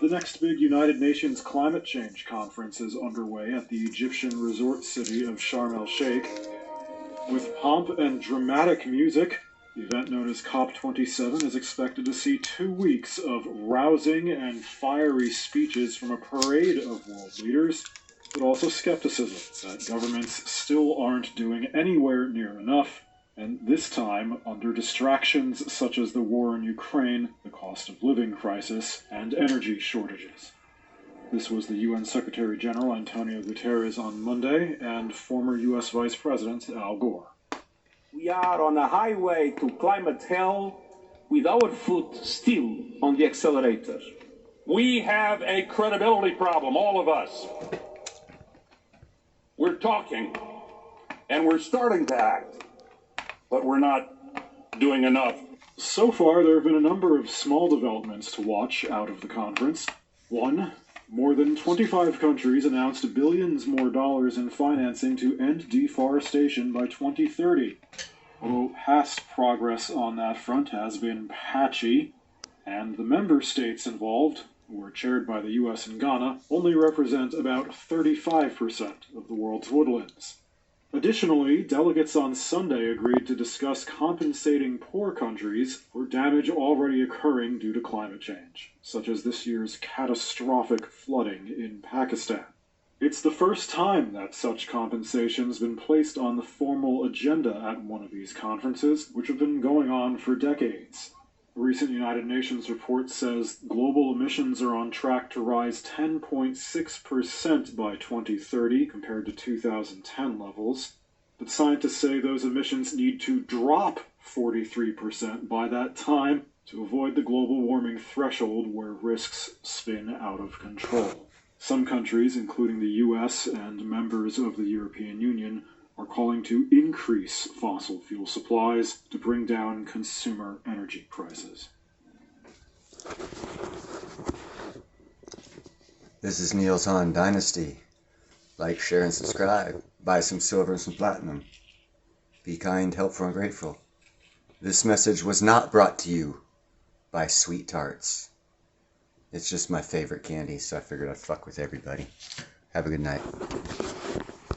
The next big United Nations climate change conference is underway at the Egyptian resort city of Sharm el-Sheikh. With pomp and dramatic music, the event known as COP27 is expected to see 2 weeks of rousing and fiery speeches from a parade of world leaders, but also skepticism that governments still aren't doing anywhere near enough, and this time under distractions such as the war in Ukraine, the cost of living crisis, and energy shortages. This was the UN Secretary General Antonio Guterres on Monday, and former US Vice President Al Gore. We are on a highway to climate hell with our foot still on the accelerator. We have a credibility problem, all of us. We're talking, and we're starting to act, but we're not doing enough. So far, there have been a number of small developments to watch out of the conference. One, more than 25 countries announced billions more dollars in financing to end deforestation by 2030. Although past progress on that front has been patchy, and the member states involved, who are chaired by the US and Ghana, only represent about 35% of the world's woodlands. Additionally, delegates on Sunday agreed to discuss compensating poor countries for damage already occurring due to climate change, such as this year's catastrophic flooding in Pakistan. It's the first time that such compensation's been placed on the formal agenda at one of these conferences, which have been going on for decades. A recent United Nations report says global emissions are on track to rise 10.6% by 2030 compared to 2010 levels, but scientists say those emissions need to drop 43% by that time to avoid the global warming threshold where risks spin out of control. Some countries, including the US and members of the European Union, are calling to increase fossil fuel supplies to bring down consumer energy prices. This is Neil's Han Dynasty. Like, share, and subscribe. Buy some silver and some platinum. Be kind, helpful, and grateful. This message was not brought to you by Sweet Tarts. It's just my favorite candy, so I figured I'd fuck with everybody. Have a good night.